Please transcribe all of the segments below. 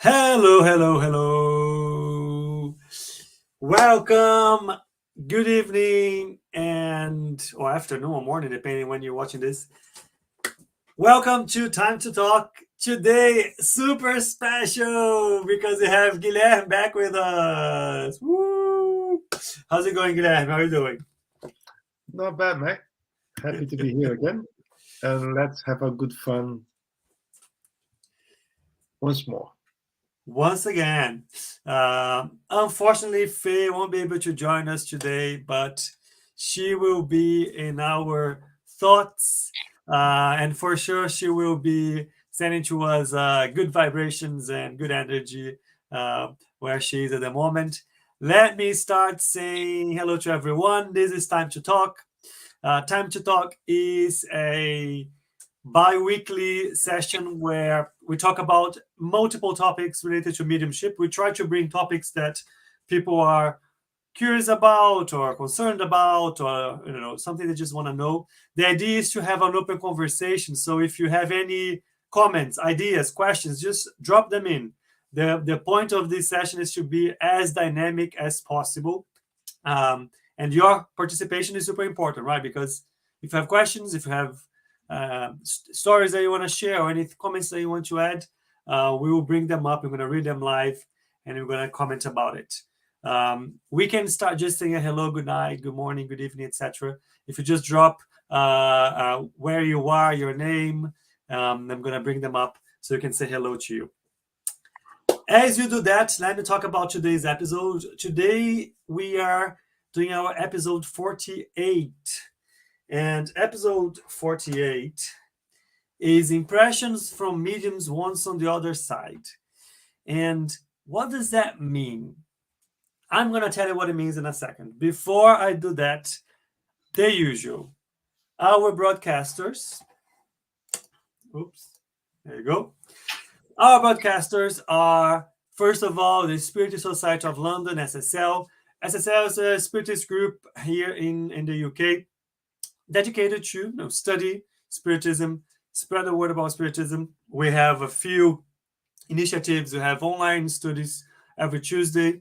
Hello, hello, hello. Welcome. Good evening or afternoon or morning, depending when you're watching this. Welcome to Time to Talk. Today, super special because we have Guilherme back with us. Woo! How's it going, Guilherme? How are you doing? Not bad, Mac. Happy to be here again. And let's have a good fun once more. Once again. Unfortunately, Faye won't be able to join us today, but she will be in our thoughts. And for sure, she will be sending to us good vibrations and good energy where she is at the moment. Let me start saying hello to everyone. This is Time to Talk. Time to Talk is a bi-weekly session where we talk about multiple topics related to mediumship. We try to bring topics that people are curious about or concerned about, or something they just want to know. The idea is to have an open conversation. So if you have any comments, ideas, questions, just drop them in. The point of this session is to be as dynamic as possible. And your participation is super important, right? Because if you have questions, if you have stories that you want to share or any comments that you want to add, we will bring them up. We're going to read them live and we're going to comment about it. We can start just saying a hello, good night, good morning, good evening, etc. If you just drop where you are, your name, I'm going to bring them up so you can say hello to you. As you do that, let me talk about today's episode. Today we are doing our episode 48. And episode 48 is Impressions from Mediums Once on the Other Side. And what does that mean? I'm going to tell you what it means in a second. Before I do that, the usual. Our broadcasters. Oops. There you go. Our broadcasters are, first of all, the Spiritist Society of London, SSL. SSL is a Spiritist group here in the UK dedicated to study Spiritism, spread the word about Spiritism. We have a few initiatives. We have online studies every Tuesday.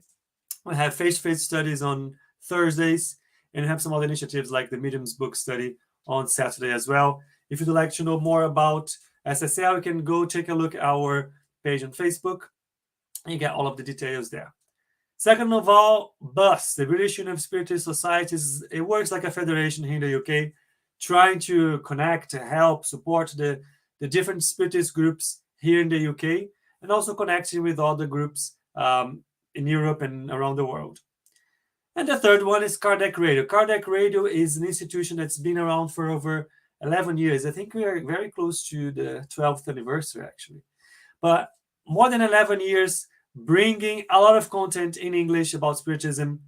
We have face-to-face studies on Thursdays, and we have some other initiatives like the Mediums book study on Saturday as well. If you'd like to know more about SSL, you can go take a look at our page on Facebook. You get all of the details there. Second of all, BUS, the British Union of Spiritist Societies. It works like a federation here in the UK, trying to connect, help, support the different Spiritist groups here in the UK, and also connecting with other groups in Europe and around the world. And the third one is Kardec Radio. Kardec Radio is an institution that's been around for over 11 years. I think we are very close to the 12th anniversary, actually. But more than 11 years, bringing a lot of content in English about Spiritism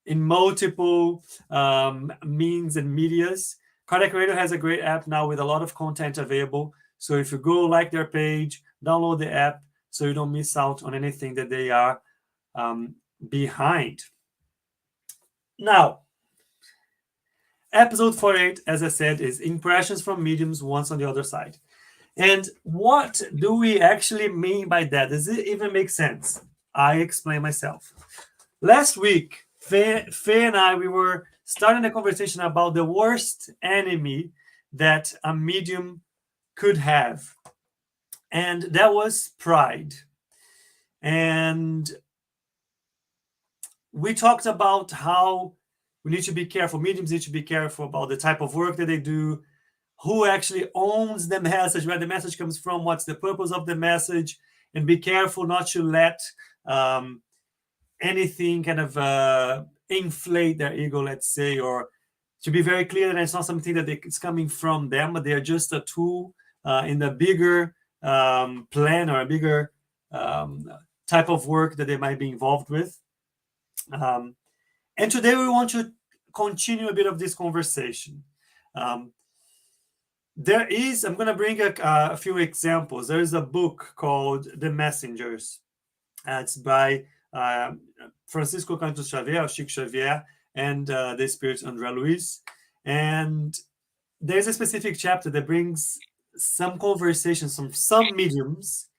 in multiple means and medias. Kardec Radio has a great app now with a lot of content available. So if you go like their page, download the app so you don't miss out on anything that they are behind. Now, episode 48, as I said, is Impressions from Mediums Once on the Other Side. And what do we actually mean by that? Does it even make sense? I explain myself. Last week, Faye and I, we were starting a conversation about the worst enemy that a medium could have. And that was pride. And we talked about how we need to be careful. Mediums need to be careful about the type of work that they do, who actually owns the message, where the message comes from, what's the purpose of the message, and be careful not to let anything kind of inflate their ego, let's say, or to be very clear that it's not something that it's coming from them, but they're just a tool in a bigger plan or a bigger type of work that they might be involved with. And today we want to continue a bit of this conversation. I'm going to bring a few examples. There is a book called The Messengers. It's by Francisco Cantos Xavier, Chico Xavier, and the spirit André Luiz. And there's a specific chapter that brings some conversations from some mediums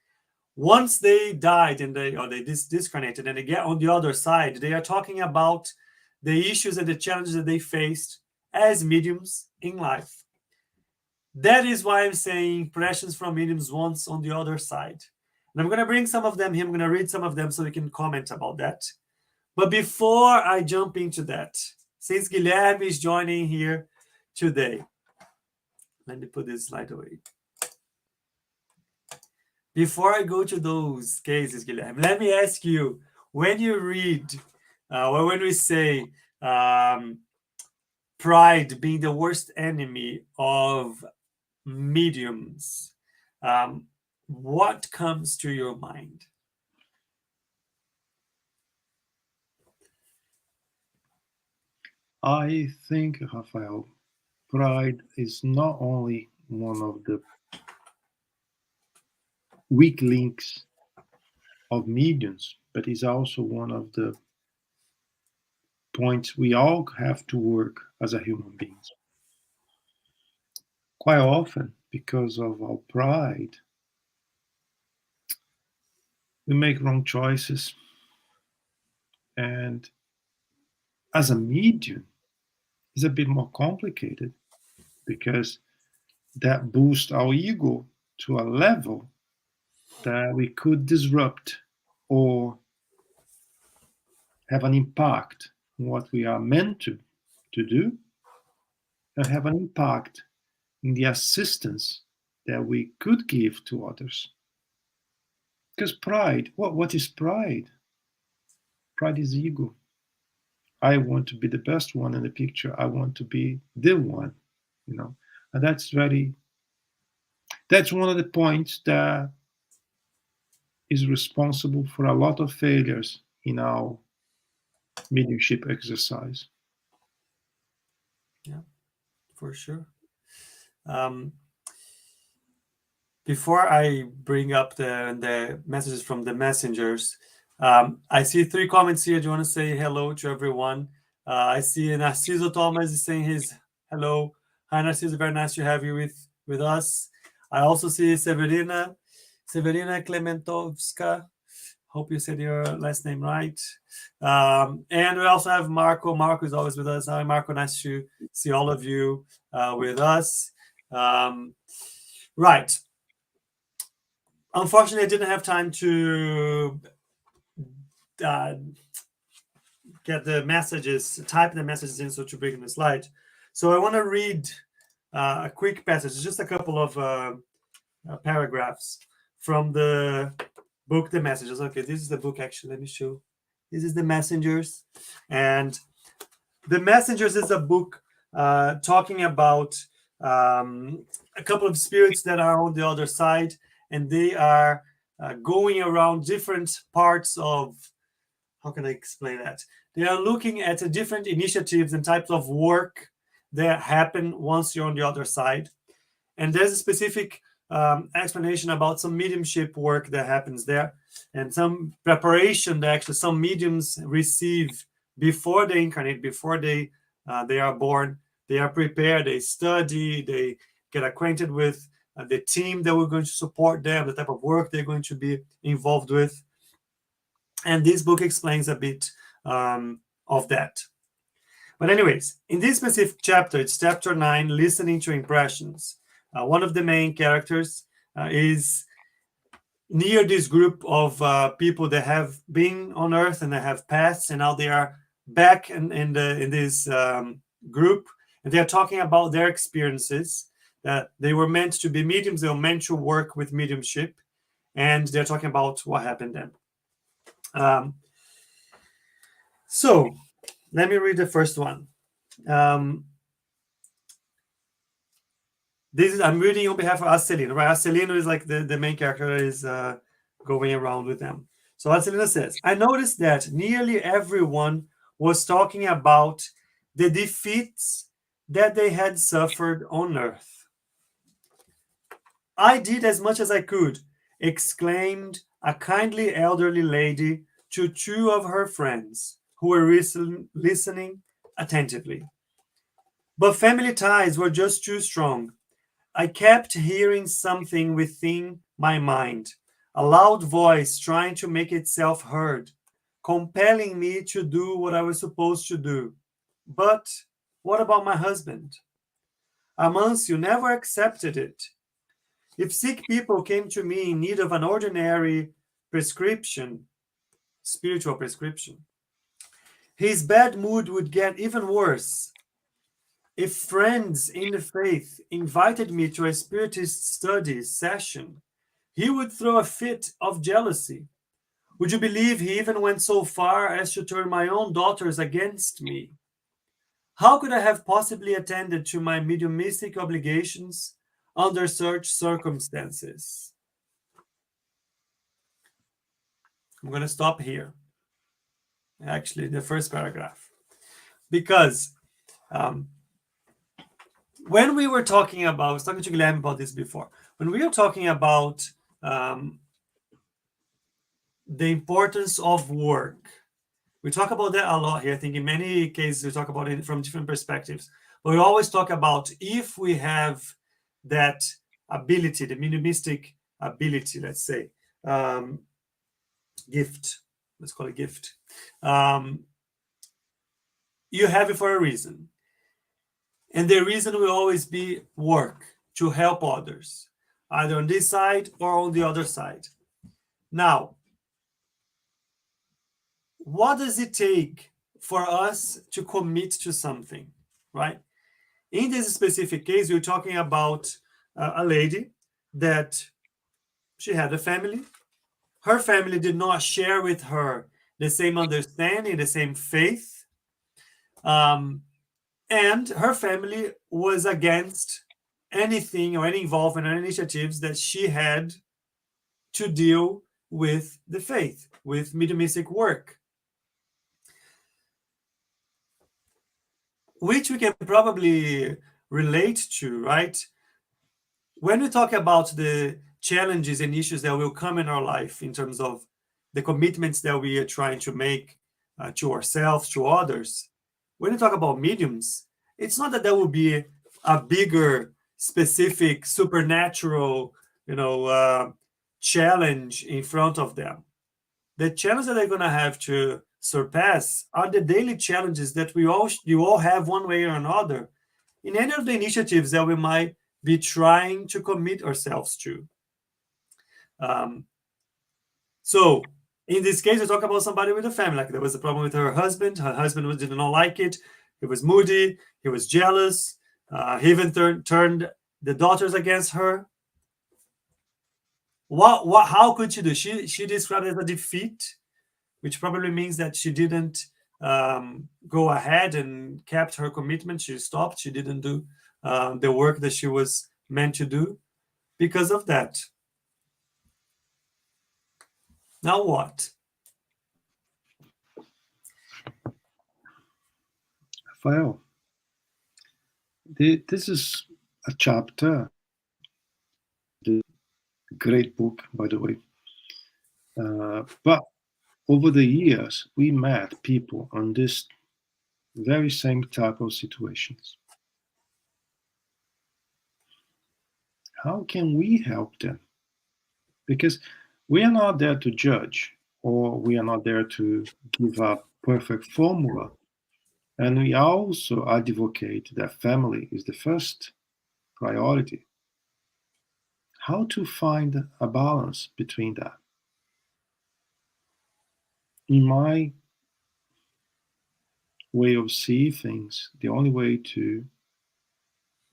once they died and they discarnated and they get on the other side, they are talking about the issues and the challenges that they faced as mediums in life. That is why I'm saying impressions from mediums once on the other side. And I'm going to bring some of them here. I'm going to read some of them so we can comment about that. But before I jump into that, since Guilherme is joining here today, let me put this slide away. Before I go to those cases, Guilherme, let me ask you, when you read, or when we say pride being the worst enemy of mediums, what comes to your mind? I think, Rafael, pride is not only one of the weak links of mediums, but is also one of the points we all have to work as a human beings. Quite often, because of our pride, we make wrong choices. And as a medium, it's a bit more complicated because that boosts our ego to a level that we could disrupt or have an impact on what we are meant to do, and have an impact in the assistance that we could give to others. Because pride, what is pride? Pride is ego. I want to be the best one in the picture. I want to be the one, and that's one of the points that is responsible for a lot of failures in our mediumship exercise. Yeah, for sure. Before I bring up the messages from the messengers, I see 3 comments here. Do you want to say hello to everyone? I see Narciso Thomas is saying his hello. Hi, Narciso. Very nice to have you with us. I also see Severina Klementovska. Hope you said your last name right. And we also have Marco. Marco is always with us. Hi, Marco. Nice to see all of you with us. Right. Unfortunately, I didn't have time to get the messages, type the messages in so to bring in the slide. So I want to read a quick passage, just a couple of paragraphs from the book, The Messages. Okay, this is the book, actually. Let me show. This is The Messengers. And The Messengers is a book talking about a couple of spirits that are on the other side, and they are going around different parts of, how can I explain that? They are looking at the different initiatives and types of work that happen once you're on the other side. And there's a specific explanation about some mediumship work that happens there, and some preparation that actually some mediums receive before they incarnate, before they are born. They are prepared, they study, they get acquainted with the team that we're going to support them, the type of work they're going to be involved with. And this book explains a bit of that. But anyways, in this specific chapter, it's chapter 9, Listening to Impressions. One of the main characters is near this group of people that have been on Earth and that have passed, and now they are back in this group, and they are talking about their experiences. They were meant to be mediums, they were meant to work with mediumship, and they're talking about what happened then. So let me read the first one. I'm reading on behalf of Acelino, right? Acelino is like the main character that is going around with them. So Acelino says, I noticed that nearly everyone was talking about the defeats that they had suffered on Earth. I did as much as I could, exclaimed a kindly elderly lady to 2 of her friends who were listening attentively. But family ties were just too strong. I kept hearing something within my mind, a loud voice trying to make itself heard, compelling me to do what I was supposed to do. But what about my husband? Amancio never accepted it. If sick people came to me in need of an ordinary prescription, spiritual prescription, his bad mood would get even worse. If friends in the faith invited me to a spiritist study session, he would throw a fit of jealousy. Would you believe he even went so far as to turn my own daughters against me? How could I have possibly attended to my mediumistic obligations under such circumstances? I'm going to stop here. Actually, the first paragraph. Because when we were talking about, I was talking to Guilherme about this before, when we were talking about the importance of work, we talk about that a lot here. I think in many cases we talk about it from different perspectives. But we always talk about if we have that ability, the mediumistic ability, let's say, gift, let's call it gift. You have it for a reason. And the reason will always be work, to help others, either on this side or on the other side. Now, what does it take for us to commit to something, right? In this specific case, we're talking about a lady that she had a family. Her family did not share with her the same understanding, the same faith. And her family was against anything or any involvement or initiatives that she had to deal with the faith, with mediumistic work, which we can probably relate to, right? When we talk about the challenges and issues that will come in our life in terms of the commitments that we are trying to make to ourselves, to others, when we talk about mediums, it's not that there will be a bigger, specific, supernatural, challenge in front of them. The challenge that they're going to have to surpass are the daily challenges that you all have one way or another in any of the initiatives that we might be trying to commit ourselves to. So in this case, we talk about somebody with a family. Like there was a problem with her husband. Her husband did not like it. He was moody. He was jealous. He even turned the daughters against her. How could she do? She described it as a defeat, which probably means that she didn't go ahead and kept her commitment. She stopped. She didn't do the work that she was meant to do because of that. Now what? Rafael, this is a chapter, the great book, by the way. But over the years, we met people on this very same type of situations. How can we help them? Because we are not there to judge, or we are not there to give a perfect formula. And we also advocate that family is the first priority. How to find a balance between that? In my way of seeing things, the only way to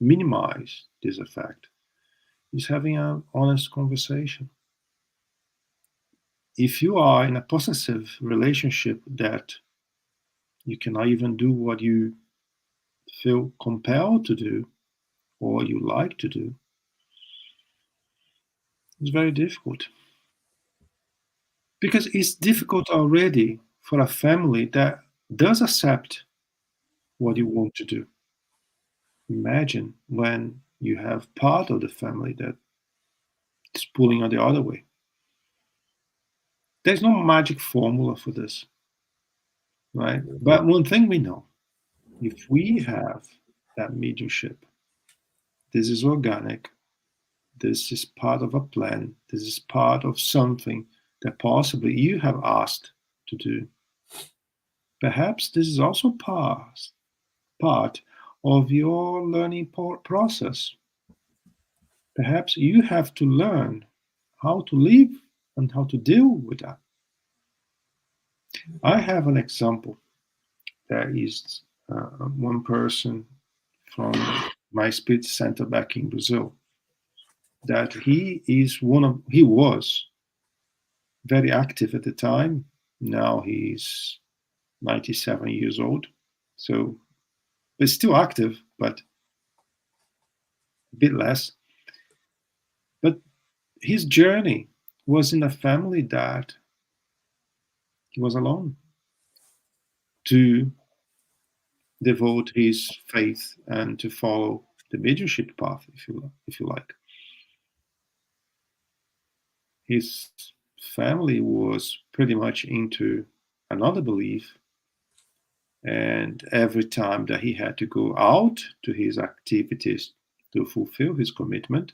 minimize this effect is having an honest conversation. If you are in a possessive relationship that you cannot even do what you feel compelled to do or you like to do, it's very difficult. Because it's difficult already for a family that does accept what you want to do. Imagine when you have part of the family that is pulling on the other way. There's no magic formula for this, right? But one thing we know, if we have that mediumship, this is organic, this is part of a plan. This is part of something that possibly you have asked to do. Perhaps this is also part of your learning process. Perhaps you have to learn how to live and how to deal with that. I have an example. There is one person from my spirit center back in Brazil that he was very active at the time. Now he's 97 years old, so but still active, but a bit less. But his journey was in a family that he was alone to devote his faith and to follow the mediumship path, if you like. His family was pretty much into another belief, and every time that he had to go out to his activities to fulfill his commitment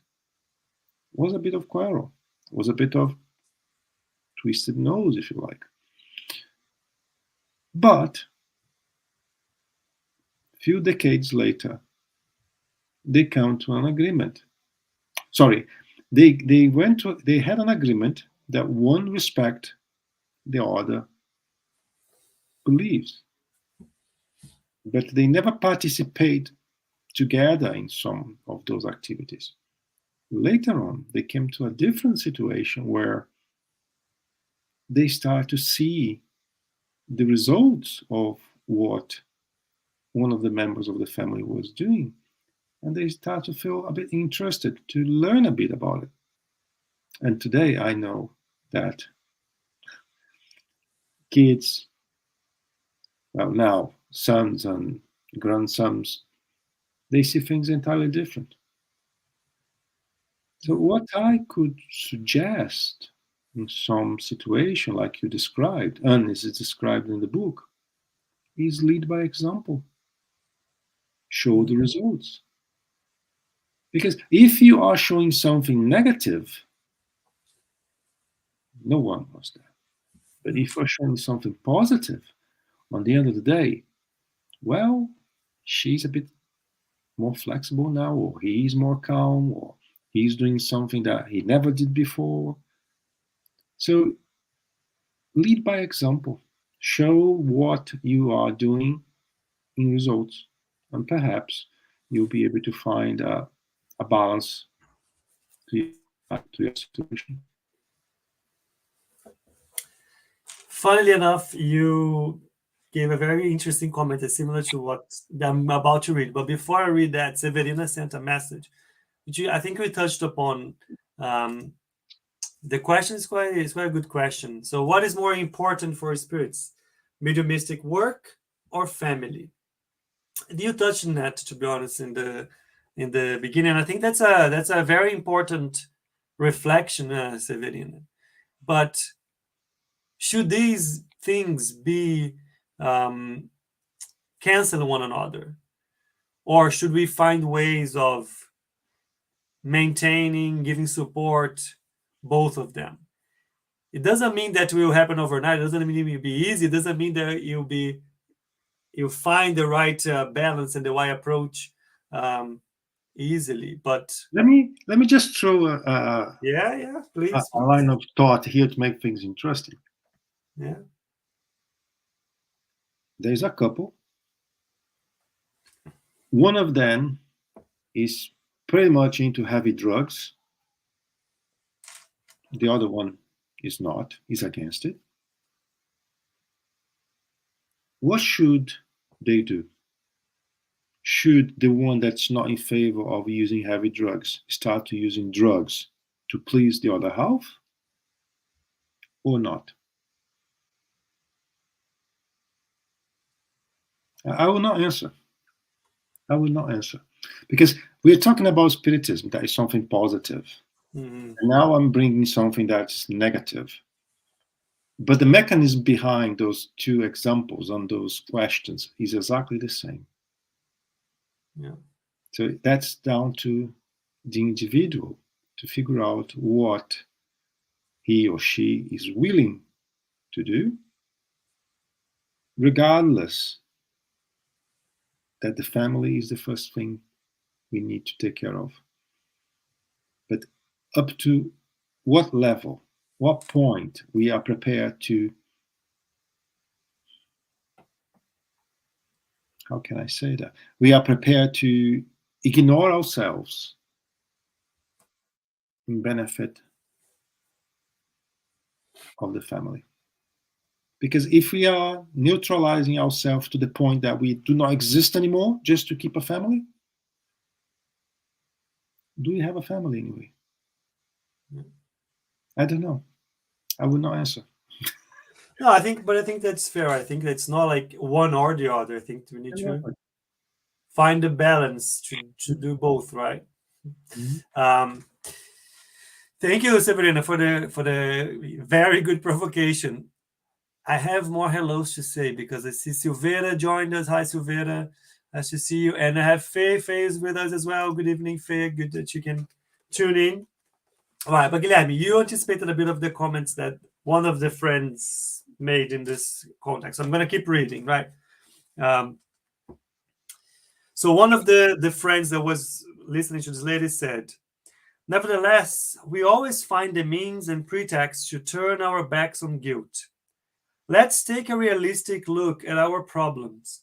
was a bit of quarrel, was a bit of twisted nose, if you like. But a few decades later, they come to an agreement. Sorry, they had an agreement that one respect the other beliefs, but they never participate together in some of those activities. Later on, they came to a different situation where they start to see the results of what one of the members of the family was doing, and they start to feel a bit interested to learn a bit about it. And today I know that kids, well, now sons and grandsons, they see things entirely different. So what I could suggest in some situation like you described, and as it's described in the book, is lead by example. Show the results. Because if you are showing something negative, no one wants that. But if you're showing something positive, on the end of the day, well, she's a bit more flexible now, or he's more calm, or he's doing something that he never did before. So lead by example. Show what you are doing in results, and perhaps you'll be able to find a balance to your situation. Funnily enough, you gave a very interesting comment that's similar to what I'm about to read. But before I read that, Severina sent a message, which I think we touched upon. The question is quite a good question. So, what is more important for spirits, mediumistic work or family? You touched on that, to be honest, in the beginning. I think that's a very important reflection, Severina. But should these things be cancel one another, or should we find ways of maintaining, giving support, both of them? It doesn't mean that will happen overnight. It doesn't mean it will be easy. It doesn't mean that you'll find the right balance and the right approach easily. But let me just throw please. A line of thought here to make things interesting. Yeah. There's a couple. One of them is pretty much into heavy drugs. The other one is not, is against it. What should they do? Should the one that's not in favor of using heavy drugs start to using drugs to please the other half, or not? I will not answer. I will not answer. Because we're talking about spiritism, that is something positive. Mm-hmm. And now I'm bringing something that's negative. But the mechanism behind those two examples on those questions is exactly the same. Yeah. So that's down to the individual to figure out what he or she is willing to do, regardless that the family is the first thing we need to take care of. But up to what level, what point we are prepared to, how can I say that? We are prepared to ignore ourselves in benefit of the family. Because if we are neutralizing ourselves to the point that we do not exist anymore just to keep a family, do we have a family anyway? I don't know. I will not answer. No, I think that's fair. I think it's not like one or the other. I think we need to find a balance to do both, right? Mm-hmm. Thank you, Severina, for the very good provocation. I have more hellos to say because I see Silveira joined us. Hi, Silveira. Nice to see you. And I have Faye. Faye is with us as well. Good evening, Faye. Good that you can tune in. All right, but Guilherme, you anticipated a bit of the comments that one of the friends made in this context. I'm going to keep reading, right? So one of the friends that was listening to this lady said, nevertheless, we always find the means and pretexts to turn our backs on guilt. Let's take a realistic look at our problems.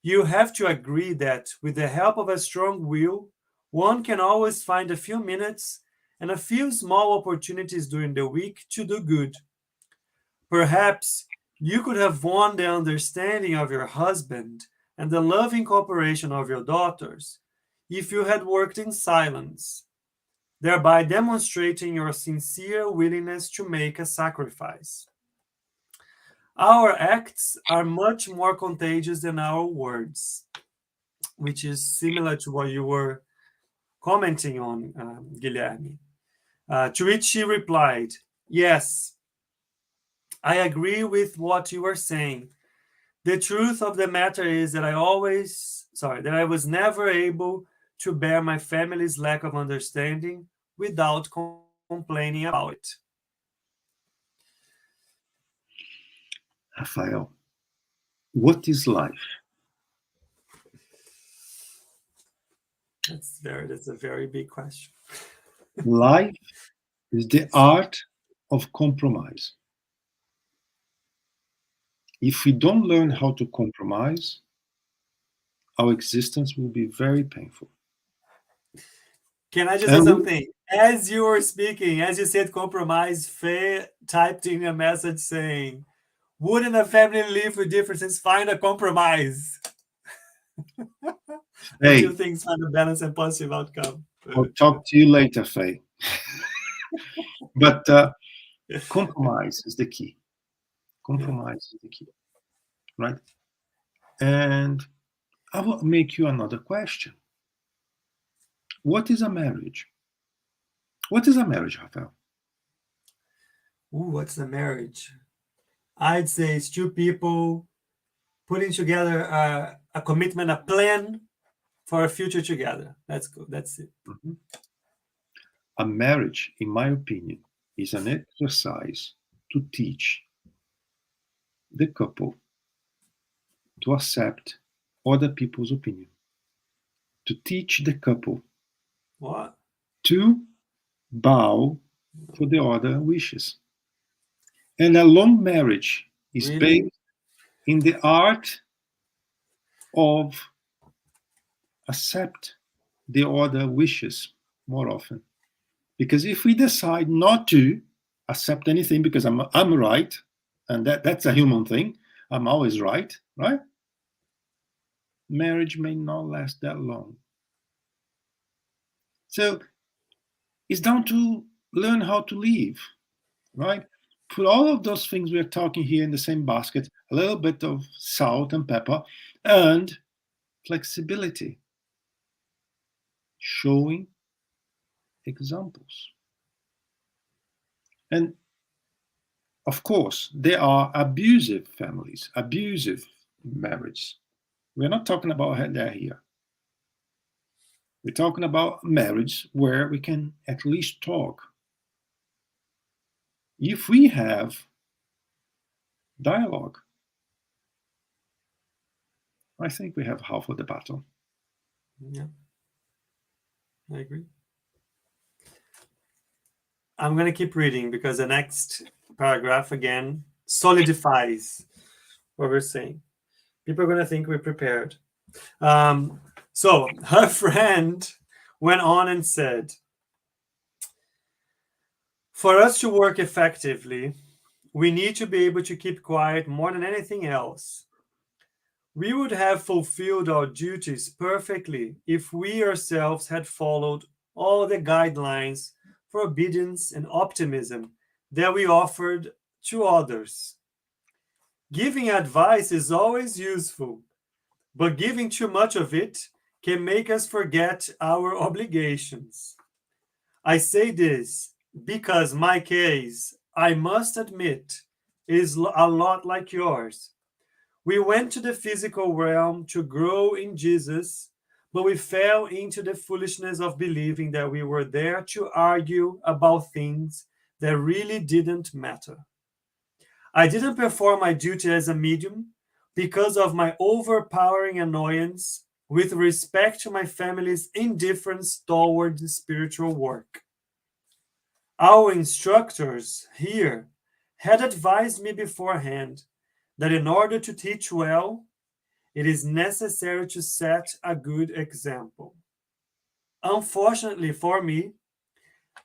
You have to agree that with the help of a strong will, one can always find a few minutes and a few small opportunities during the week to do good. Perhaps you could have won the understanding of your husband and the loving cooperation of your daughters if you had worked in silence, thereby demonstrating your sincere willingness to make a sacrifice. Our acts are much more contagious than our words, which is similar to what you were commenting on, Guilherme. To which she replied, yes, I agree with what you are saying. The truth of the matter is that I was never able to bear my family's lack of understanding without complaining about it. Rafael, what is life? That's a very big question. Life is the art of compromise. If we don't learn how to compromise, our existence will be very painful. Can I just say something? As you were speaking, as you said compromise, Faye typed in a message saying, wouldn't a family live with differences find a compromise? Hey, two things find a balance and positive outcome. I'll talk to you later, Faye. But compromise is the key. Compromise is the key, right? And I will make you another question. What is a marriage? What is a marriage, Rafael? What's a marriage? I'd say it's two people putting together a commitment, a plan for a future together. That's good. That's it. Mm-hmm. A marriage, in my opinion, is an exercise to teach the couple to accept other people's opinion, to teach the couple What? to bow for the other wishes. And a long marriage is based in the art of accept the other wishes more often. Because if we decide not to accept anything because I'm right, and that's a human thing, I'm always right? Marriage may not last that long. So it's down to learn how to live, right? Put all of those things we're talking here in the same basket, a little bit of salt and pepper, and flexibility. Showing examples. And of course, there are abusive families, abusive marriages. We're not talking about that here. We're talking about marriage where we can at least talk. If we have dialogue, I think we have half of the battle. Yeah, I agree. I'm going to keep reading because the next paragraph again solidifies what we're saying. People are going to think we're prepared. So her friend went on and said, for us to work effectively, we need to be able to keep quiet more than anything else. We would have fulfilled our duties perfectly if we ourselves had followed all the guidelines for obedience and optimism that we offered to others. Giving advice is always useful, but giving too much of it can make us forget our obligations. I say this because my case, I must admit, is a lot like yours. We went to the physical realm to grow in Jesus, but we fell into the foolishness of believing that we were there to argue about things that really didn't matter. I didn't perform my duty as a medium because of my overpowering annoyance with respect to my family's indifference toward spiritual work. Our instructors here had advised me beforehand that in order to teach well, it is necessary to set a good example. Unfortunately for me,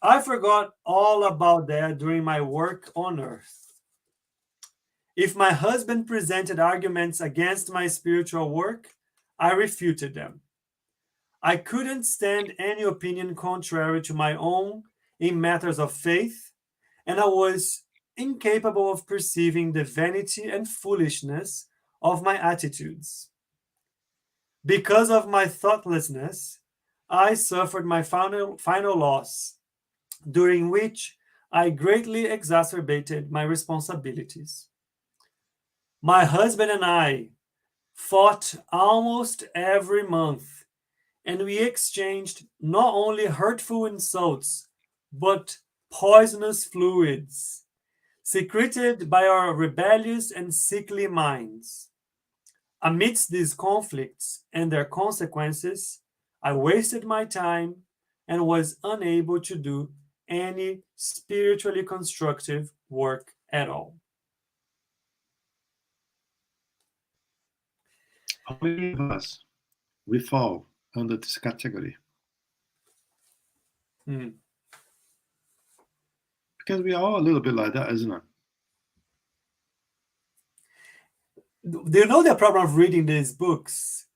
I forgot all about that during my work on earth. If my husband presented arguments against my spiritual work, I refuted them. I couldn't stand any opinion contrary to my own in matters of faith, and I was incapable of perceiving the vanity and foolishness of my attitudes. Because of my thoughtlessness, I suffered my final loss, during which I greatly exacerbated my responsibilities. My husband and I fought almost every month, and we exchanged not only hurtful insults, but poisonous fluids, secreted by our rebellious and sickly minds. Amidst these conflicts and their consequences, I wasted my time and was unable to do any spiritually constructive work at all. How many of us we fall under this category? Hmm. Because we are all a little bit like that, isn't it? Do you know the problem of reading these books?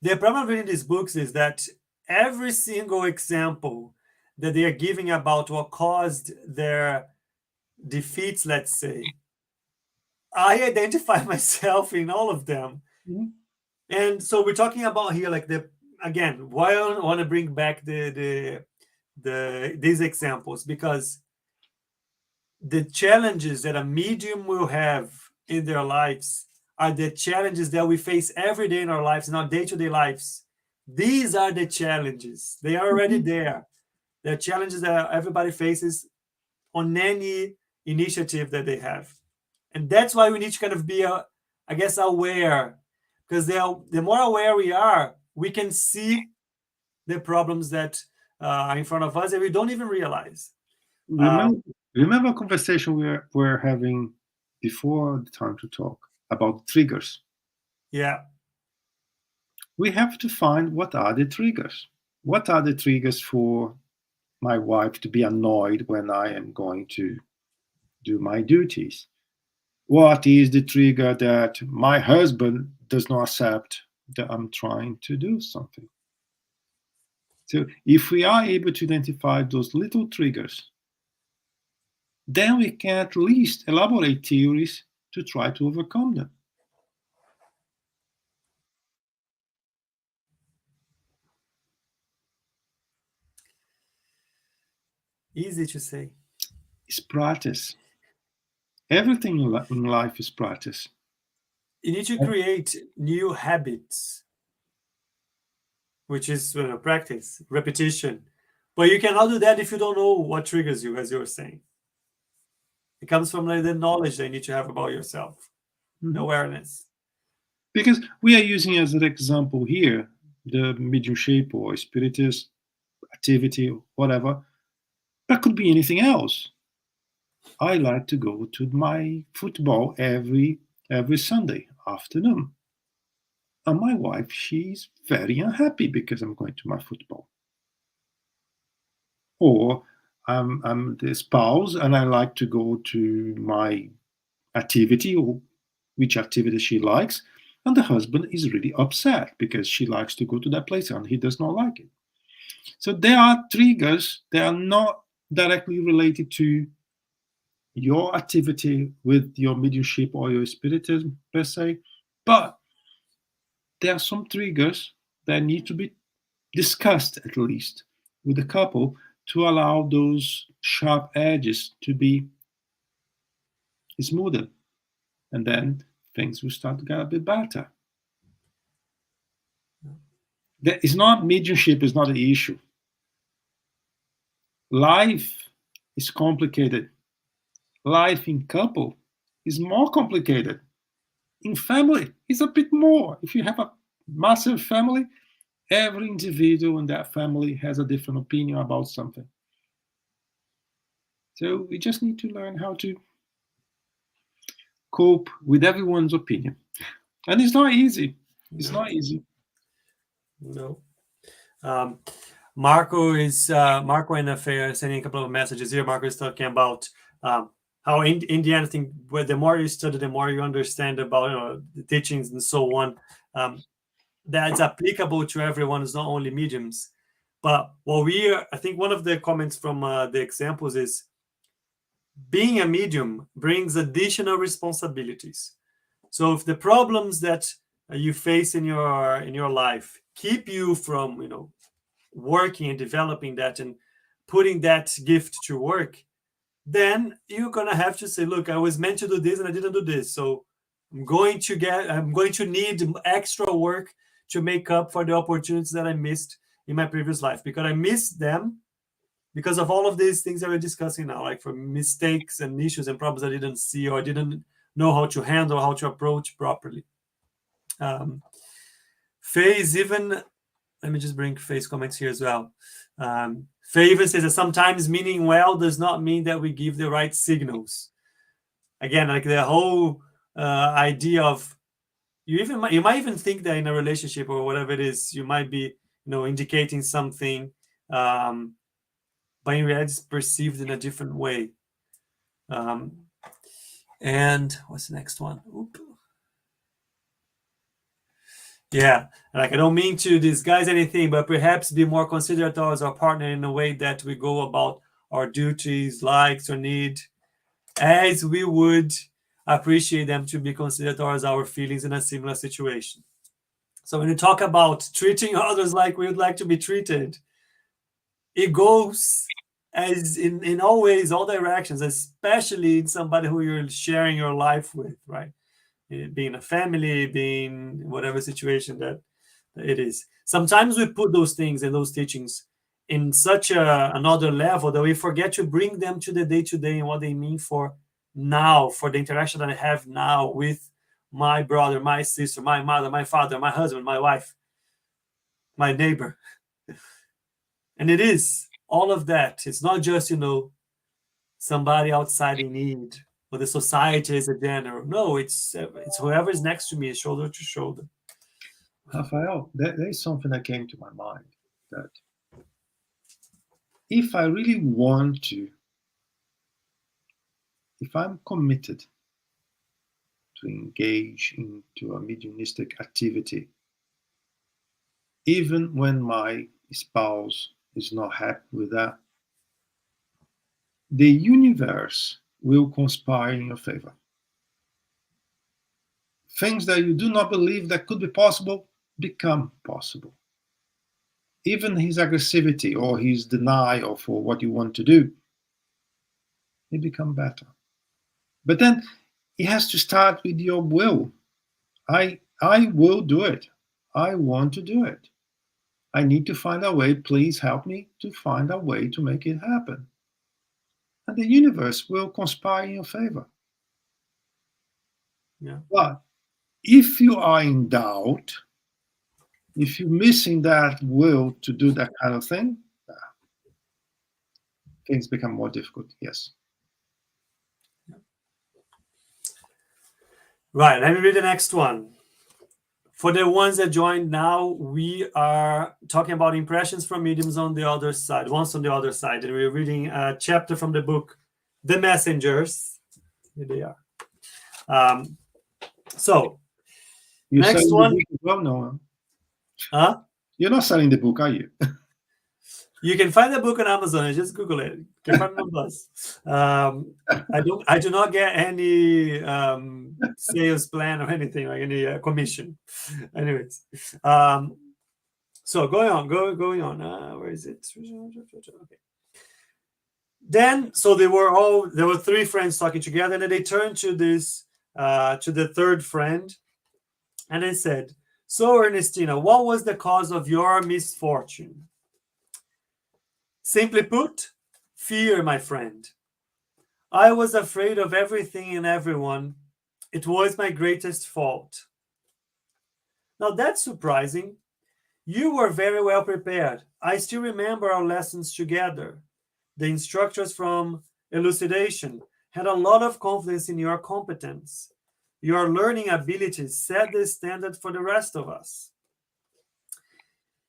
The problem of reading these books is that every single example that they are giving about what caused their defeats, let's say, I identify myself in all of them. Mm-hmm. And so we're talking about here, like again, why I want to bring back these examples, because the challenges that a medium will have in their lives are the challenges that we face every day in our lives, in our day-to-day lives. These are the challenges. They are already there. They're challenges that everybody faces on any initiative that they have. And that's why we need to kind of be, I guess, aware. Because the more aware we are, we can see the problems that are in front of us that we don't even realize. Remember a conversation we were having before the time to talk about triggers. Yeah. We have to find what are the triggers. What are the triggers for my wife to be annoyed when I am going to do my duties? What is the trigger that my husband does not accept that I'm trying to do something? So if we are able to identify those little triggers, then we can at least elaborate theories to try to overcome them. Easy to say. It's practice. Everything in life is practice. You need to create new habits. which is practice, repetition. But you cannot do that if you don't know what triggers you, as you were saying. It comes from the knowledge that you need to have about yourself, the awareness. Because we are using as an example here the mediumship or spiritist activity, whatever. That could be anything else. I like to go to my football every Sunday afternoon. And my wife, she's very unhappy because I'm going to my football. Or I'm the spouse and I like to go to my activity, or which activity she likes, and the husband is really upset because she likes to go to that place and he does not like it. So there are triggers that are not directly related to your activity with your mediumship or your spiritism per se, but there are some triggers that need to be discussed at least with the couple to allow those sharp edges to be smoother, and then things will start to get a bit better. It's not mediumship is not an issue. Life is complicated. Life in couple is more complicated. In family, it's a bit more. If you have a massive family, every individual in that family has a different opinion about something. So we just need to learn how to cope with everyone's opinion. And it's not easy. It's not easy. No. Marco and Faye are sending a couple of messages here. Marco is talking about how in the end, I think the more you study, the more you understand about the teachings and so on. That's applicable to everyone. It's not only mediums. But I think one of the comments from the examples is being a medium brings additional responsibilities. So if the problems that you face in your life keep you from working and developing that and putting that gift to work, then you're gonna have to say, look, I was meant to do this and I didn't do this, so I'm going to need extra work to make up for the opportunities that I missed in my previous life, because I missed them because of all of these things that we're discussing now, like for mistakes and issues and problems I didn't see or I didn't know how to handle, how to approach properly. Faye is even, let me just bring Faye's comments here as well. Faye even says that sometimes meaning well does not mean that we give the right signals. Again, like the whole idea of you might even think that in a relationship or whatever it is, you might be indicating something, but in reality it's perceived in a different way. And what's the next one? Oop. Yeah, like I don't mean to disguise anything, but perhaps be more considerate towards our partner in a way that we go about our duties, likes, or need, as we would appreciate them to be considerate towards our feelings in a similar situation. So when you talk about treating others like we would like to be treated, it goes as in all ways, all directions, especially in somebody who you're sharing your life with, right? Being a family, being whatever situation that it is. Sometimes we put those things and those teachings in such another level that we forget to bring them to the day-to-day and what they mean for now, for the interaction that I have now with my brother, my sister, my mother, my father, my husband, my wife, my neighbor. And it is all of that. It's not just, somebody outside in need, or the society as a general. No, it's whoever is next to me, shoulder to shoulder. Rafael, there's something that came to my mind, that if I really want to, if I'm committed to engage into a mediumistic activity, even when my spouse is not happy with that, the universe will conspire in your favor. Things that you do not believe that could be possible become possible. Even his aggressivity or his denial for what you want to do, they become better. But then it has to start with your will. I will do it. I want to do it. I need to find a way. Please help me to find a way to make it happen. And the universe will conspire in your favor. Yeah. But if you are in doubt, if you're missing that will to do that kind of thing, things become more difficult. Yes. Right. Let me read the next one. For the ones that joined now, we are talking about impressions from mediums on the other side, once on the other side. And we're reading a chapter from the book, The Messengers. Here they are. So, You're next selling one. the book as well, Noah? Huh? You're not selling the book, are you? You can find the book on Amazon. Just Google it. You can find it on Buzz. I do not get any sales plan or anything, like any commission. Anyways, so going on. Where is it? Okay. Then, so there were three friends talking together, and then they turned to the third friend, and they said, "So, Ernestina, what was the cause of your misfortune?" Simply put, fear, my friend. I was afraid of everything and everyone. It was my greatest fault. Now that's surprising. You were very well prepared. I still remember our lessons together. The instructors from Elucidation had a lot of confidence in your competence. Your learning abilities set the standard for the rest of us.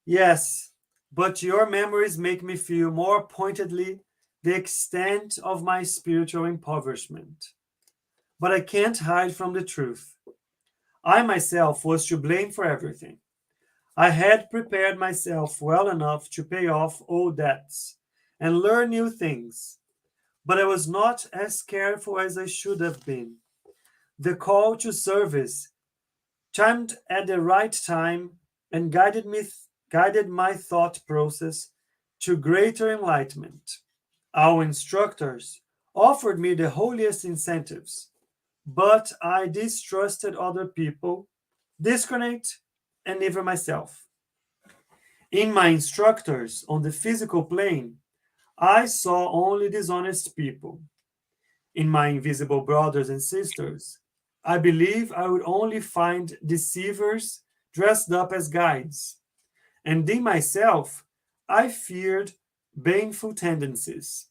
Yes, but your memories make me feel more pointedly the extent of my spiritual impoverishment. But I can't hide from the truth. I myself was to blame for everything. I had prepared myself well enough to pay off old debts and learn new things, but I was not as careful as I should have been. The call to service chimed at the right time and guided my thought process to greater enlightenment. Our instructors offered me the holiest incentives, but I distrusted other people, discriminate, and even myself. In my instructors on the physical plane, I saw only dishonest people. In my invisible brothers and sisters, I believe I would only find deceivers dressed up as guides. And in myself, I feared baneful tendencies.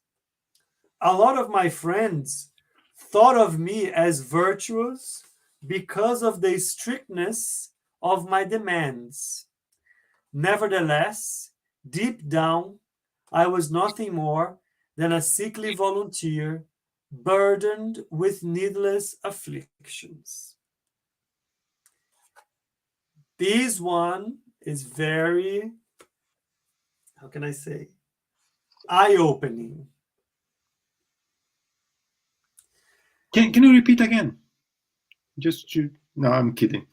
A lot of my friends thought of me as virtuous because of the strictness of my demands. Nevertheless, deep down, I was nothing more than a sickly volunteer burdened with needless afflictions. This one is very, how can I say, eye-opening. Can you repeat again? No, I'm kidding.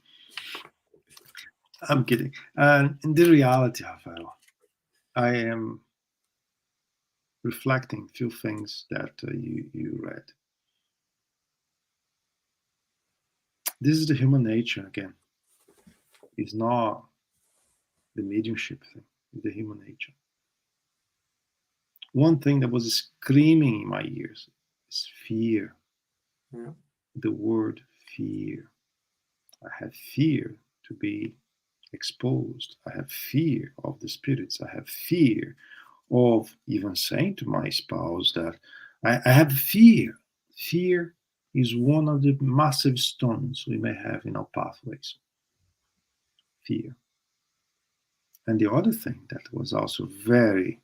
I'm kidding. In the reality, Rafael, I am reflecting a few things that you read. This is the human nature again. It's not the mediumship thing. It's the human nature. One thing that was screaming in my ears is fear. Yeah. The word fear. I have fear to be exposed. I have fear of the spirits. I have fear of even saying to my spouse that I have fear. Fear is one of the massive stones we may have in our pathways. Fear. And the other thing that was also very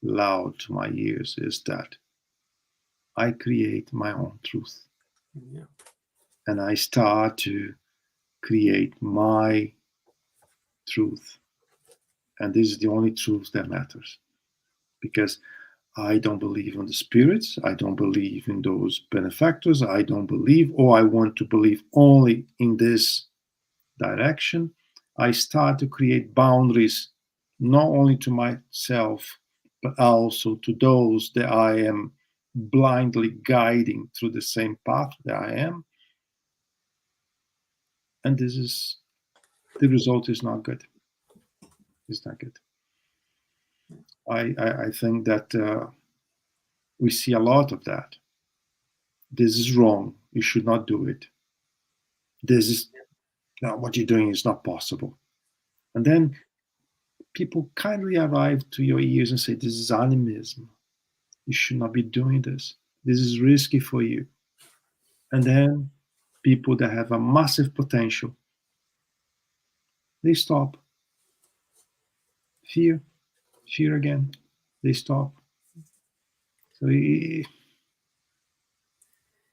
loud to my ears is that I create my own truth. Yeah. And I start to create my truth. And this is the only truth that matters. Because I don't believe in the spirits. I don't believe in those benefactors. I don't believe, or I want to believe only in this direction. I start to create boundaries, not only to myself, but also to those that I am blindly guiding through the same path that I am. And the result is not good. It's not good. I think that we see a lot of that. This is wrong. You should not do it. This is no, what you're doing is not possible. And then people kindly arrive to your ears and say, this is animism. You should not be doing this. This is risky for you. And then people that have a massive potential, they stop. Fear again, they stop. So it's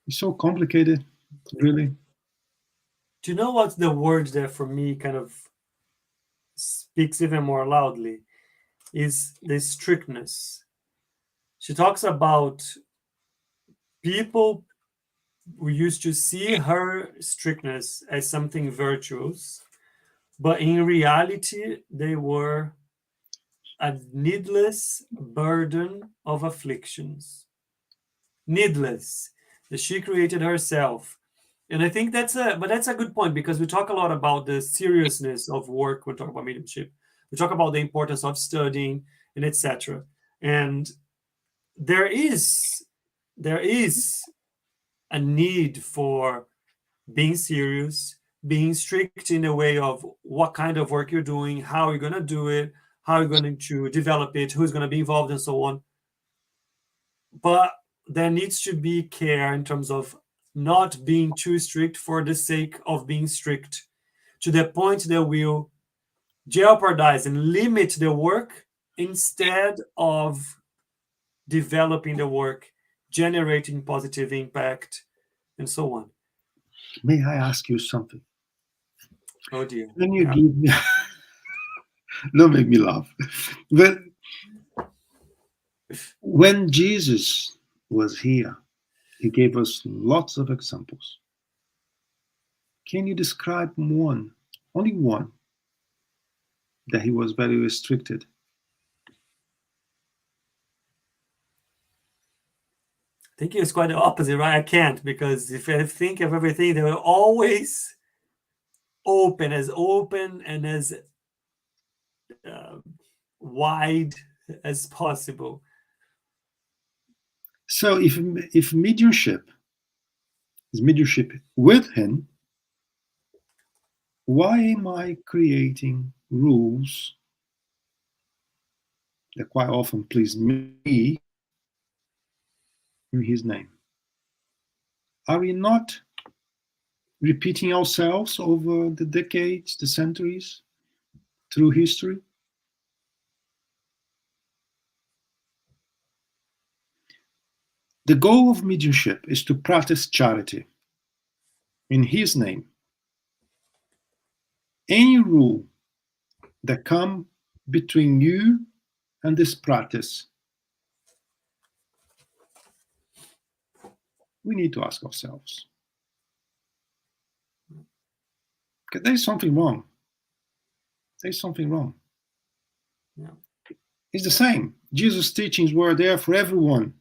so complicated, really. Do you know what's the word that for me kind of speaks even more loudly? Is the strictness. She talks about people who used to see her strictness as something virtuous, but in reality, they were a needless burden of afflictions. Needless, that she created herself. And I think that's a good point, because we talk a lot about the seriousness of work when we talk about mediumship. We talk about the importance of studying and etc. And there is a need for being serious, being strict in the way of what kind of work you're doing, how you're going to do it, how you're going to develop it, who's going to be involved, and so on. But there needs to be care in terms of not being too strict for the sake of being strict, to the point that will jeopardize and limit the work instead of developing the work, generating positive impact, and so on. May I ask you something? Oh dear. When you give me, don't make me laugh. But when Jesus was here, he gave us lots of examples. Can you describe one, only one, that he was very restricted? I think it's quite the opposite, right? I can't, because if I think of everything, they were always open and as wide as possible. So if mediumship is mediumship with him, why am I creating rules that quite often please me in his name? Are we not repeating ourselves over the decades, the centuries, through history? The goal of mediumship is to practice charity in his name. Any rule that come between you and this practice, we need to ask ourselves. Okay, there's something wrong. There's something wrong. Yeah. It's the same. Jesus' teachings were there for everyone.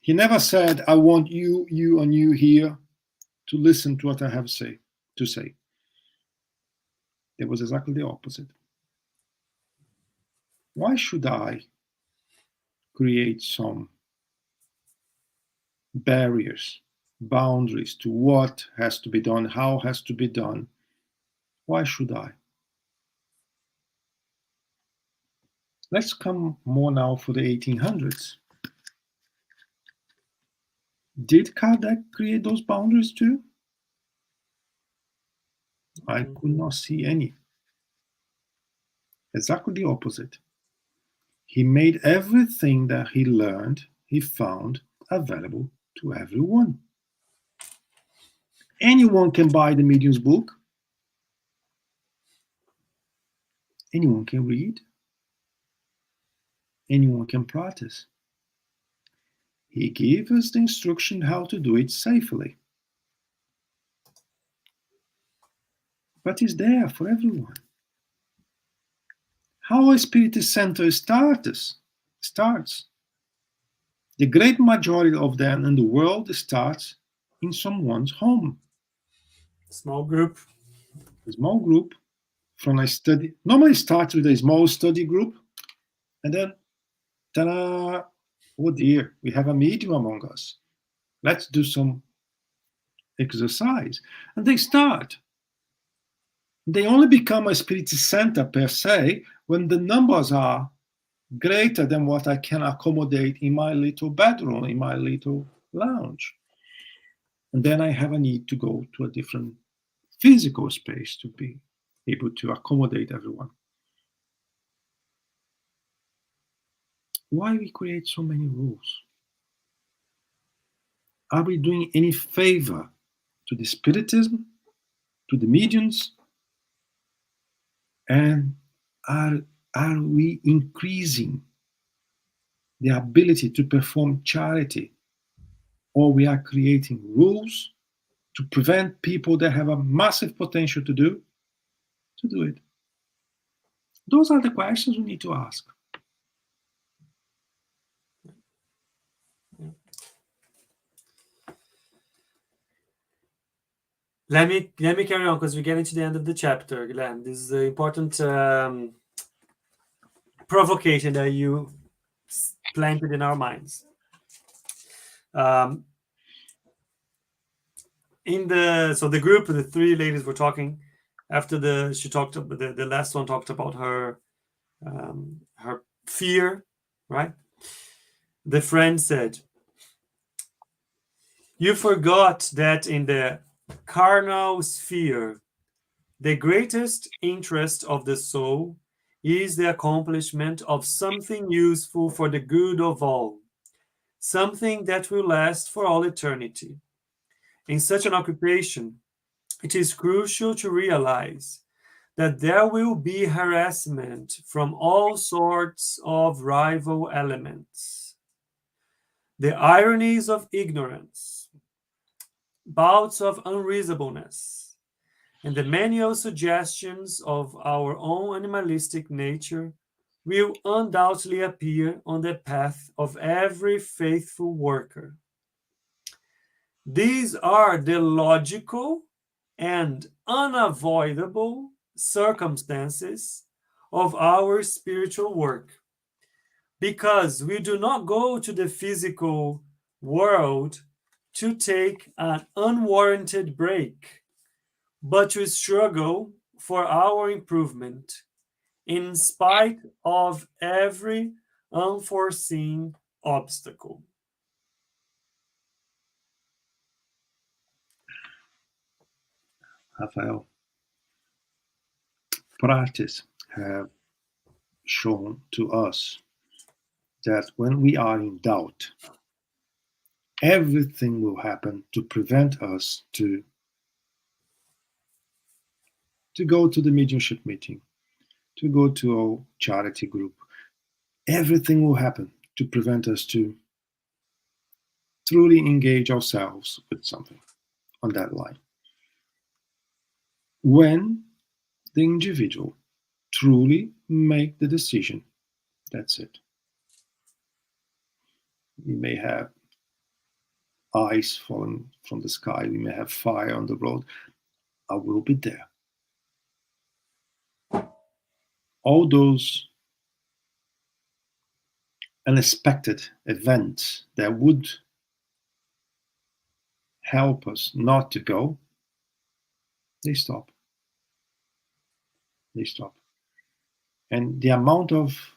He never said, I want you, and you here to listen to what I have to say. It was exactly the opposite. Why should I create some barriers, boundaries to what has to be done, how has to be done? Why should I? Let's come more now for the 1800s. Did Kardec create those boundaries too? I could not see any. Exactly the opposite. He made everything that he learned, he found available to everyone. Anyone can buy the medium's book. Anyone can read. Anyone can practice. He gave us the instruction how to do it safely. But it's there for everyone. How a spirit center starts. The great majority of them in the world starts in someone's home. Small group. A small group from a study. Normally starts with a small study group. And then, ta-da! Oh dear, we have a medium among us. Let's do some exercise. And they start. They only become a spirit center per se when the numbers are greater than what I can accommodate in my little bedroom, in my little lounge. And then I have a need to go to a different physical space to be able to accommodate everyone. Why we create so many rules? Are we doing any favor to the spiritism, to the mediums? And are we increasing the ability to perform charity? Or we are creating rules to prevent people that have a massive potential to do it? Those are the questions we need to ask. Let me carry on because we're getting to the end of the chapter, Guilherme. This is an important provocation that you planted in our minds. So the group, the three ladies were talking after the last one talked about her fear, right? The friend said, "You forgot that in the carnal sphere, the greatest interest of the soul is the accomplishment of something useful for the good of all, something that will last for all eternity. In such an occupation, it is crucial to realize that there will be harassment from all sorts of rival elements. The ironies of ignorance, bouts of unreasonableness, and the manual suggestions of our own animalistic nature will undoubtedly appear on the path of every faithful worker. These are the logical and unavoidable circumstances of our spiritual work, because we do not go to the physical world to take an unwarranted break, but to struggle for our improvement in spite of every unforeseen obstacle." Rafael, practice have shown to us that when we are in doubt, everything will happen to prevent us to go to the mediumship meeting, to go to a charity group. Everything will happen to prevent us to truly engage ourselves with something on that line. When the individual truly make the decision, that's it. We may have ice falling from the sky, we may have fire on the road. I will be there. All those unexpected events that would help us not to go, they stop. They stop. And the amount of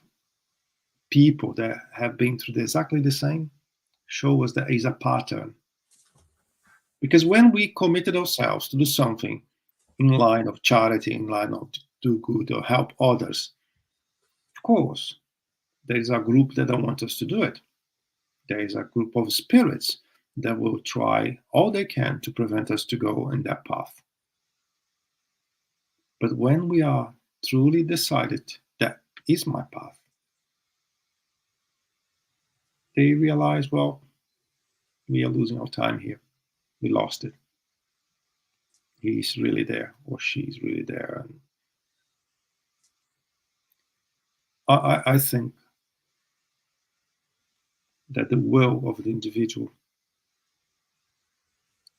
people that have been through exactly the same show us there is a pattern. Because when we committed ourselves to do something in line of charity, in line of do good or help others, of course, there is a group that don't want us to do it. There is a group of spirits that will try all they can to prevent us to go in that path. But when we are truly decided that is my path, they realize, well, we are losing our time here. We lost it. He's really there, or she's really there. And I think that the will of the individual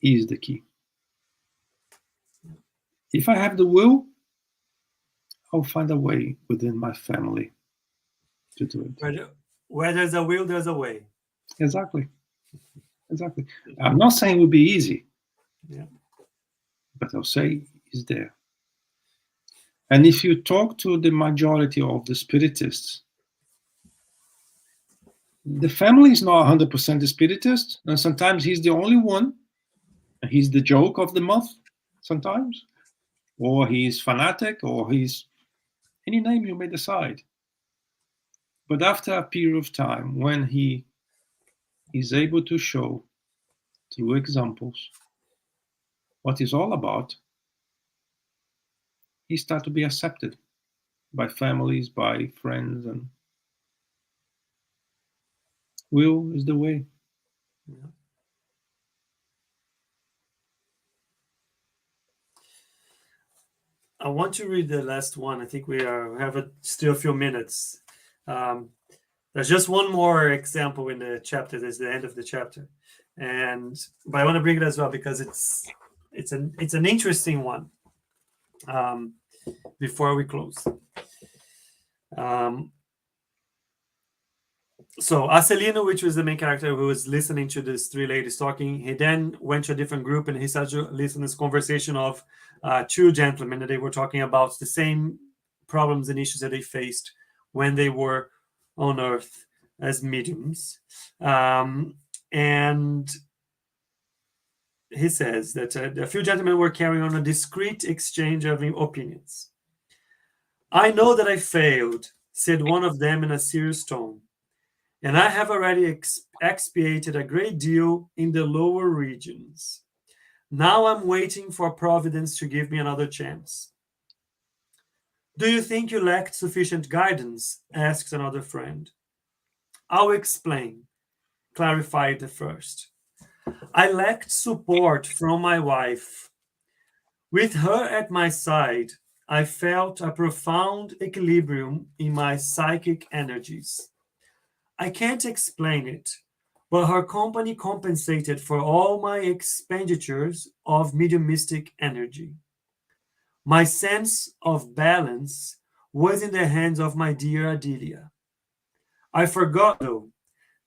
is the key. If I have the will, I'll find a way within my family to do it. Where there's a will, there's a way. Exactly. I'm not saying it will be easy, Yeah. but I'll say it's there. And if you talk to the majority of the spiritists, the family is not 100% a spiritist, and sometimes he's the only one. He's the joke of the month sometimes, or he's fanatic, or he's any name you may decide. But after a period of time, when he is able to show through examples what it's all about, he starts to be accepted by families, by friends, and will is the way. Yeah. I want to read the last one. I think we have still a few minutes. There's just one more example in the chapter. There's the end of the chapter, but I want to bring it as well because it's an interesting one. Before we close, so Acelino, which was the main character who was listening to these three ladies talking, he then went to a different group and he started to listen to this conversation of two gentlemen, and they were talking about the same problems and issues that they faced when they were on Earth as mediums. And he says that a few gentlemen were carrying on a discreet exchange of opinions. "I know that I failed," said one of them in a serious tone, "and I have already expiated a great deal in the lower regions. Now I'm waiting for Providence to give me another chance." "Do you think you lacked sufficient guidance?" asked another friend. "I'll explain," clarified the first. "I lacked support from my wife. With her at my side, I felt a profound equilibrium in my psychic energies. I can't explain it, but her company compensated for all my expenditures of mediumistic energy. My sense of balance was in the hands of my dear Adelia. I forgot, though,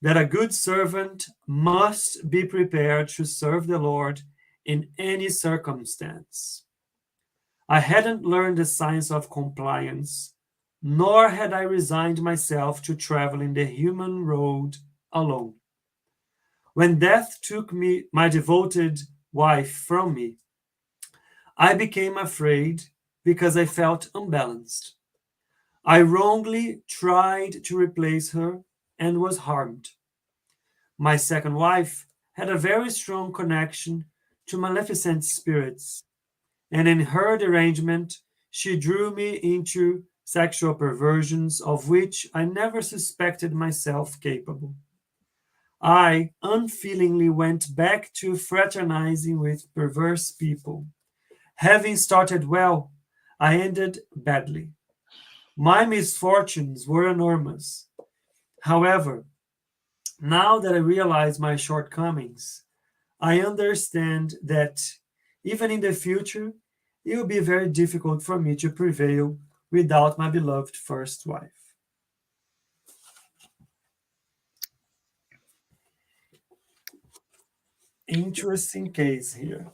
that a good servant must be prepared to serve the Lord in any circumstance. I hadn't learned the science of compliance, nor had I resigned myself to traveling the human road alone. When death took my devoted wife from me, I became afraid because I felt unbalanced. I wrongly tried to replace her and was harmed. My second wife had a very strong connection to maleficent spirits, and in her derangement, she drew me into sexual perversions of which I never suspected myself capable. I unfeelingly went back to fraternizing with perverse people. Having started well, I ended badly. My misfortunes were enormous. However, now that I realize my shortcomings, I understand that even in the future, it will be very difficult for me to prevail without my beloved first wife. Interesting case here.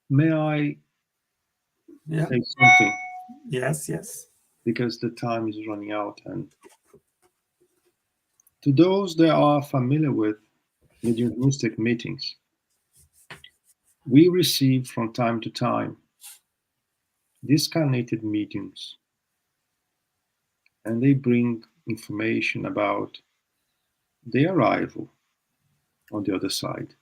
May I Yeah. say something? Yes. Because the time is running out. And to those that are familiar with mediumistic meetings, we receive from time to time discarnated mediums, and they bring information about their arrival on the other side.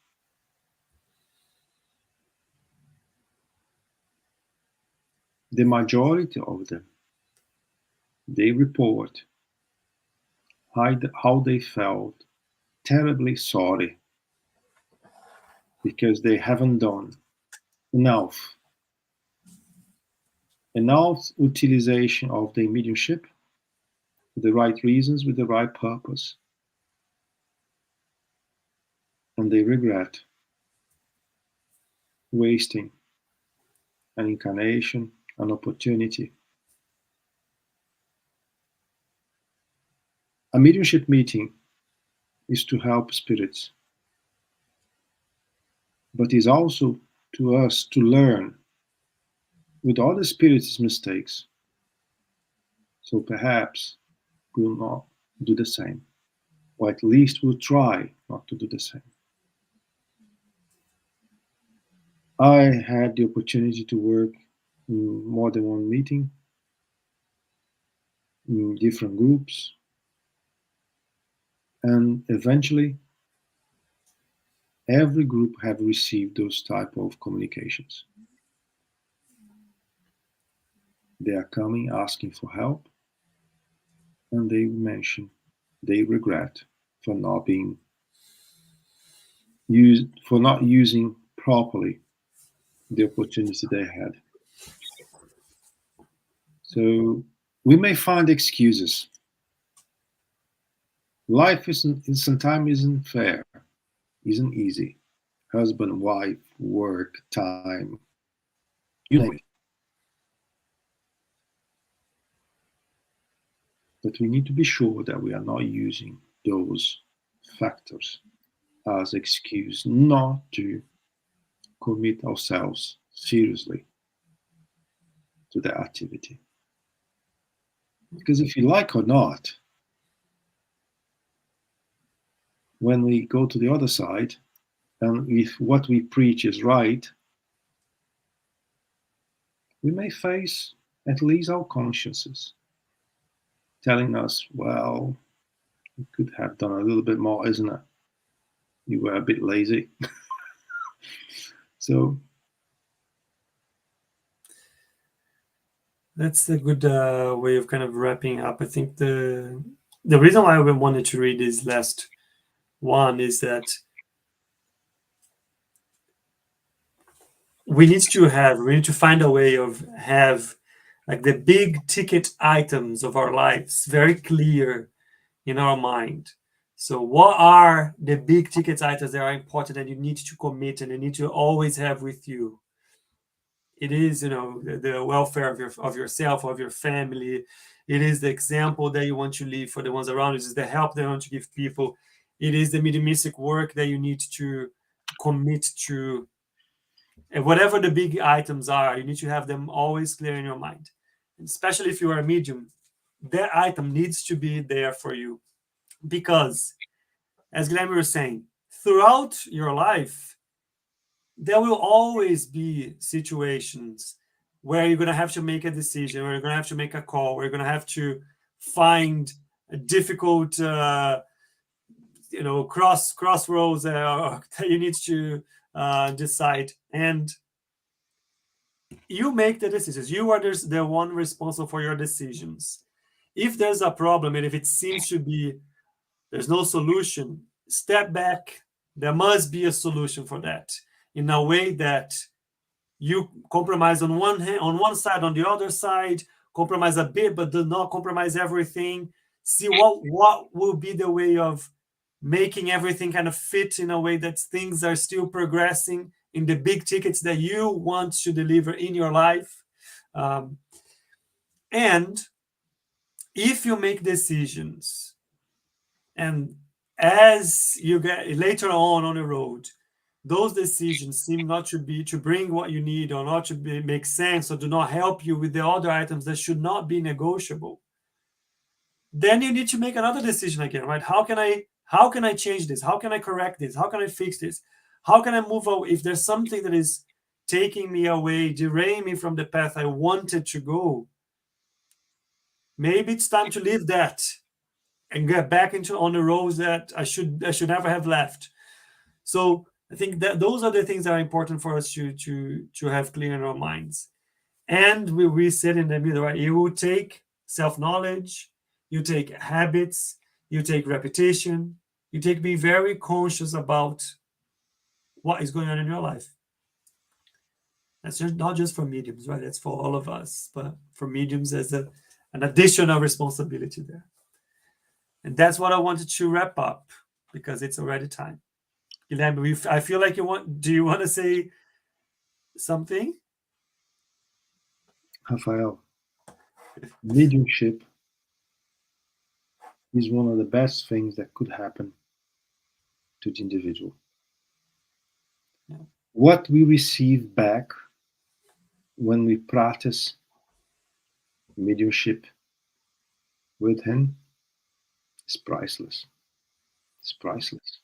The majority of them, they report how they felt terribly sorry because they haven't done enough utilization of their mediumship for the right reasons, with the right purpose, and they regret wasting an incarnation, an opportunity. A mediumship meeting is to help spirits, but is also to us to learn with all the spirits' mistakes. So perhaps we'll not do the same, or at least we'll try not to do the same. I had the opportunity to work in more than one meeting, in different groups, and eventually every group have received those type of communications. They are coming asking for help, and they mention they regret for not being used, for not using properly the opportunity they had. So we may find excuses. Life sometimes isn't fair, isn't easy. Husband, wife, work, time, you name it. But we need to be sure that we are not using those factors as excuse not to commit ourselves seriously to the activity. Because if you like or not, when we go to the other side, and if what we preach is right, we may face at least our consciences telling us, well, you could have done a little bit more, isn't it? You were a bit lazy. So that's a good way of kind of wrapping up. I think the reason why I wanted to read this last one is that we need to find a way of have like the big ticket items of our lives very clear in our mind. So what are the big ticket items that are important that you need to commit and you need to always have with you? It is, the welfare of yourself, of your family. It is the example that you want to leave for the ones around you. It is the help that you want to give people. It is the mediumistic work that you need to commit to. And whatever the big items are, you need to have them always clear in your mind. And especially if you are a medium, that item needs to be there for you. Because, as Guilherme was saying, throughout your life, there will always be situations where you're going to have to make a decision, where you're going to have to make a call, where you're going to have to find a difficult, crossroads that you need to decide. And you make the decisions. You are the one responsible for your decisions. If there's a problem and if it seems to be there's no solution, step back. There must be a solution for that in a way that you compromise on one hand, on one side, on the other side, compromise a bit, but do not compromise everything. See what will be the way of making everything kind of fit in a way that things are still progressing in the big tickets that you want to deliver in your life. And if you make decisions and as you get later on the road, those decisions seem not to be to bring what you need or not to make sense or do not help you with the other items that should not be negotiable, then you need to make another decision again, right? How can I change this? How can I correct this? How can I fix this? How can I move away? If there's something that is taking me away, derailing me from the path I wanted to go, maybe it's time to leave that and get back into on the roads that I should never have left. So I think that those are the things that are important for us to have clear in our minds. And we sit in the middle, right? You will take self-knowledge, you take habits, you take repetition, you take being very conscious about what is going on in your life. That's not just for mediums, right? That's for all of us, but for mediums there's an additional responsibility there. And that's what I wanted to wrap up because it's already time. Guilherme, I feel like do you want to say something? Rafael, mediumship is one of the best things that could happen to the individual. Yeah. What we receive back when we practice mediumship with him is priceless. It's priceless.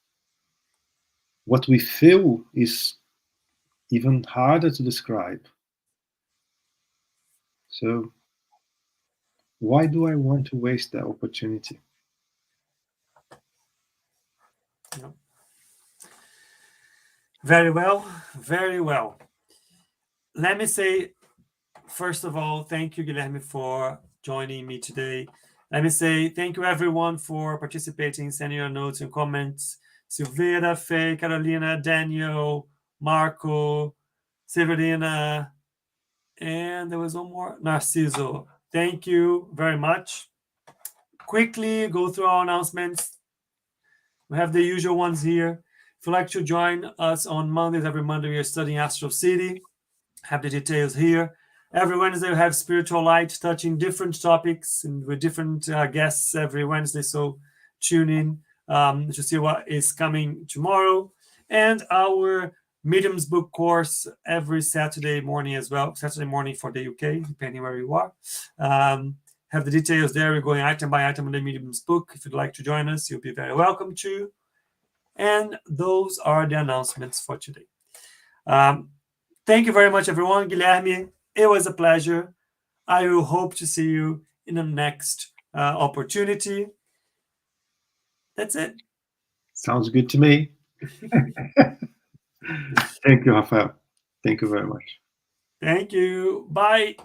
What we feel is even harder to describe. So, why do I want to waste that opportunity? Yeah. Very well, very well. Let me say, first of all, thank you, Guilherme, for joining me today. Let me say thank you, everyone, for participating, sending your notes and comments. Silveira, Faye, Carolina, Daniel, Marco, Severina, and there was one more, Narciso. Thank you very much. Quickly go through our announcements. We have the usual ones here. If you'd like to join us on Mondays, every Monday we are studying Astral City. Have the details here. Every Wednesday we have Spiritual Light, touching different topics and with different guests every Wednesday. So tune in to see what is coming tomorrow. And our Mediums book course every Saturday morning as well. Saturday morning for the UK, depending where you are. Have the details there. We're going item by item on the Mediums book. If you'd like to join us, you'll be very welcome to. And those are the announcements for today. Thank you very much, everyone. Guilherme, it was a pleasure. I will hope to see you in the next opportunity. That's it. Sounds good to me. Thank you, Rafael. Thank you very much. Thank you. Bye.